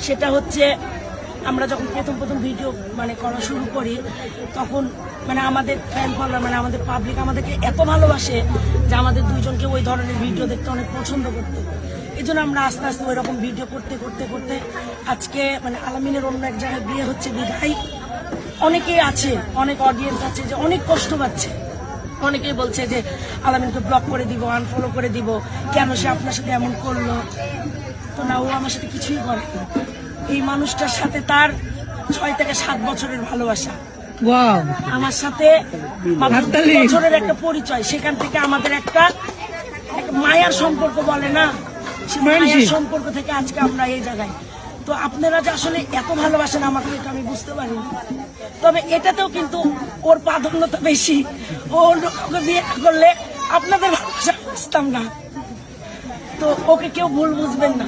সেটা হচ্ছে আমরা যখন প্রথম ভিডিও মানে করা শুরু করি তখন মানে আমাদের ফ্যান ফলোয়ার মানে আমাদের পাবলিক আমাদেরকে এত ভালোবাসে যে আমাদের দুইজনকে ওই ধরনের ভিডিও দেখতে অনেক পছন্দ করতো। এই জন্য আমরা আস্তে আস্তে ওই রকম ভিডিও করতে আজকে মানে আলামিনের অন্য এক জায়গায় বিয়ে হচ্ছে বিধায় অনেকেই আছে, অনেক অডিয়েন্স আছে যে অনেক কষ্ট পাচ্ছে। অনেকেই বলছে যে আলামিনকে ব্লক করে দিব, আনফলো করে দিব, কেন সে আপনার সাথে এমন করলো। তো না, ও আমার সাথে কিছুই করে না। এই মানুষটার সাথে তার 6 থেকে 7 বছরের ভালোবাসা, আমার সাথে 2 বছরের একটা পরিচয়, সেখান থেকে আমাদের একটা মায়ার সম্পর্ক বলে না, সে মায়ার সম্পর্ক থেকে আজকে আমরা এই জায়গায়। তো আপনারা যে আসলে এত ভালোবাসেন আমাকে, এটা আমি বুঝতে পারিনি। তবে এটাতেও কিন্তু ওর প্রাধান্যতা বেশি। ও ওকে বিয়ে করলে আপনাদের ভালোবাসা বুঝতাম না। তো ওকে কেউ ভুল বুঝবেন না।